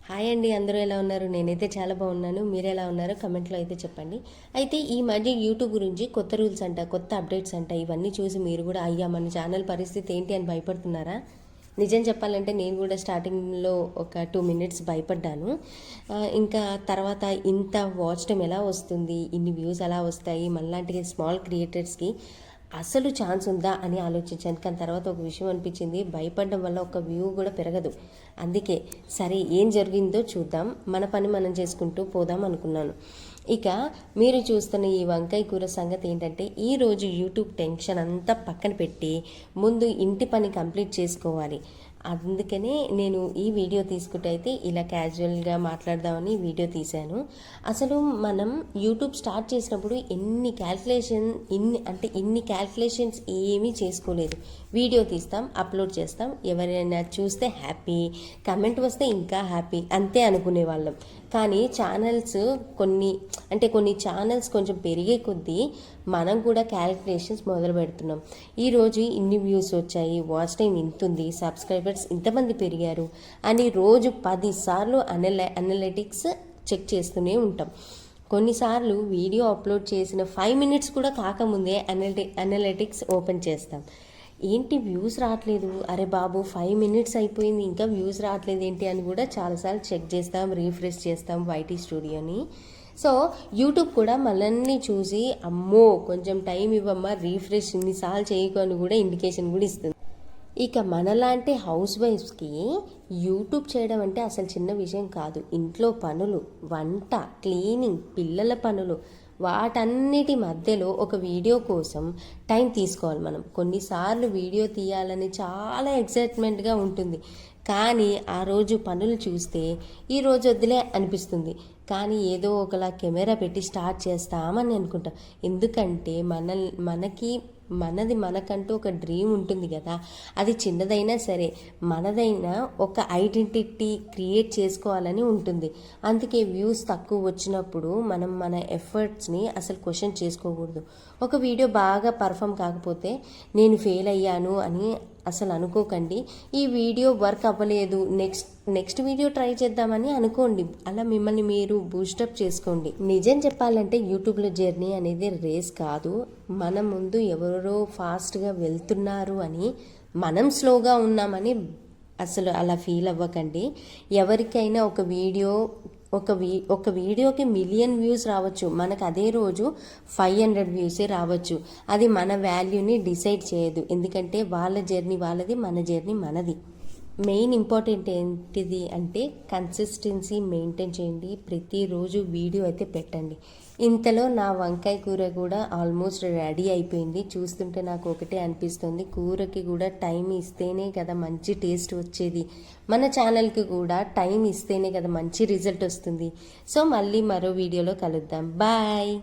Hi అండి, అందరూ ఎలా ఉన్నారు? నేనైతే చాలా బాగున్నాను. మీరు ఎలా ఉన్నారో కమెంట్లో అయితే చెప్పండి. అయితే ఈ మధ్య యూట్యూబ్ గురించి కొత్త రూల్స్ అంట, కొత్త అప్డేట్స్ అంట, ఇవన్నీ చూసి మీరు కూడా అయ్యా మన ఛానల్ పరిస్థితి ఏంటి అని భయపడుతున్నారా? నిజం చెప్పాలంటే నేను కూడా స్టార్టింగ్లో ఒక 2 మినిట్స్ భయపడ్డాను. ఇంకా తర్వాత ఇంత వాచ్ టైం ఎలా వస్తుంది, ఇన్ని వ్యూస్ ఎలా వస్తాయి, మనలాంటి స్మాల్ క్రియేటర్స్కి అసలు ఛాన్స్ ఉందా అని ఆలోచించాను. కానీ తర్వాత ఒక విషయం అనిపించింది, భయపడడం వల్ల ఒక వ్యూ కూడా పెరగదు. అందుకే సరే ఏం జరిగిందో చూద్దాం, మన పని మనం చేసుకుంటూ పోదాం అనుకున్నాను. ఇక మీరు చూస్తున్న ఈ వంకాయ కూర సంగతి ఏంటంటే, ఈరోజు యూట్యూబ్ టెన్షన్ అంతా పక్కన పెట్టి ముందు ఇంటి పని కంప్లీట్ చేసుకోవాలి. అందుకనే నేను ఈ వీడియో తీసుకుంటే అయితే ఇలా క్యాజువల్గా మాట్లాడదామని వీడియో తీశాను. అసలు మనం యూట్యూబ్ స్టార్ట్ చేసినప్పుడు ఇన్ని క్యాల్కులేషన్స్ ఏమీ చేసుకోలేదు. వీడియో తీస్తాం, అప్లోడ్ చేస్తాం, ఎవరైనా చూస్తే హ్యాపీ, కమెంట్ వస్తే ఇంకా హ్యాపీ, అంతే అనుకునే వాళ్ళం. కానీ కొన్ని ఛానల్స్ కొంచెం పెరిగే కొద్దీ మనం కూడా క్యాల్కులేషన్స్ మొదలు పెడుతున్నాం. ఈరోజు ఇన్ని వ్యూస్ వచ్చాయి, వాచ్ టైం ఇంతుంది, సబ్స్క్రైబర్స్ ఇంతమంది పెరిగారు అని రోజు 10 సార్లు అనలిటిక్స్ చెక్ చేస్తూనే ఉంటాం. కొన్నిసార్లు వీడియో అప్లోడ్ చేసిన 5 మినిట్స్ కూడా కాకముందే అనలిటిక్స్ ఓపెన్ చేస్తాం. ఏంటి వ్యూస్ రావట్లేదు, అరే బాబు 5 మినిట్స్ అయిపోయింది ఇంకా వ్యూస్ రావట్లేదు ఏంటి అని కూడా చాలాసార్లు చెక్ చేస్తాం, రీఫ్రెష్ చేస్తాం వైటీ స్టూడియోని. సో యూట్యూబ్ కూడా మనల్ని చూసి అమ్మో కొంచెం టైం ఇవ్వమ్మా, రీఫ్రెష్ ఇన్నిసార్లు చేయకు అని కూడా ఇండికేషన్ కూడా ఇస్తుంది. ఇక మనలాంటి హౌస్ వైఫ్స్కి యూట్యూబ్ చేయడం అంటే అసలు చిన్న విషయం కాదు. ఇంట్లో పనులు, వంట, క్లీనింగ్, పిల్లల పనులు, వాటన్నిటి మధ్యలో ఒక వీడియో కోసం టైం తీసుకోవాలి మనం. కొన్నిసార్లు వీడియో తీయాలని చాలా ఎక్సైట్మెంట్గా ఉంటుంది, కానీ ఆ రోజు పనులు చూస్తే ఈ రోజు వద్దులే అనిపిస్తుంది. కానీ ఏదో ఒకలా కెమెరా పెట్టి స్టార్ట్ చేస్తామని అనుకుంటాం. ఎందుకంటే మనకంటూ ఒక డ్రీమ్ ఉంటుంది కదా, అది చిన్నదైనా సరే మనదైనా ఒక ఐడెంటిటీ క్రియేట్ చేసుకోవాలని ఉంటుంది. అందుకే వ్యూస్ తక్కువ వచ్చినప్పుడు మనం మన ఎఫర్ట్స్ని అసలు క్వశ్చన్ చేసుకోకూడదు. ఒక వీడియో బాగా పర్ఫామ్ కాకపోతే నేను ఫెయిల్ అయ్యాను అని అసలు అనుకోకండి. ఈ వీడియో వర్క్ అవ్వలేదు, నెక్స్ట్ వీడియో ట్రై చేద్దామని అనుకోండి. అలా మిమ్మల్ని మీరు బూస్టప్ చేసుకోండి. నిజం చెప్పాలంటే యూట్యూబ్లో జర్నీ అనేది రేస్ కాదు. మన ముందు ఎవరో ఫాస్ట్గా వెళ్తున్నారు అని మనం స్లోగా ఉన్నామని అసలు అలా ఫీల్ అవ్వకండి. ఎవరికైనా ఒక వీడియోకి 1,000,000 వ్యూస్ రావచ్చు, మనకు అదే రోజు 500 వ్యూసే రావచ్చు. అది మన వాల్యూని డిసైడ్ చేయదు. ఎందుకంటే వాళ్ళ జర్నీ వాళ్ళది, మన జర్నీ మనది. మెయిన్ ఇంపార్టెంట్ ఏంటిది అంటే కన్సిస్టెన్సీ మెయింటైన్ చేయండి. ప్రతిరోజు వీడియో అయితే పెట్టండి. ఇంతలో నా వంకాయ కూర కూడా ఆల్మోస్ట్ రెడీ అయిపోయింది. చూస్తుంటే నాకు ఒకటే అనిపిస్తుంది, కూరకి కూడా టైం ఇస్తేనే కదా మంచి టేస్ట్ వచ్చేది. మన ఛానల్కి కూడా టైం ఇస్తేనే కదా మంచి రిజల్ట్ వస్తుంది. సో మళ్ళీ మరో వీడియోలో కలుద్దాం. బాయ్.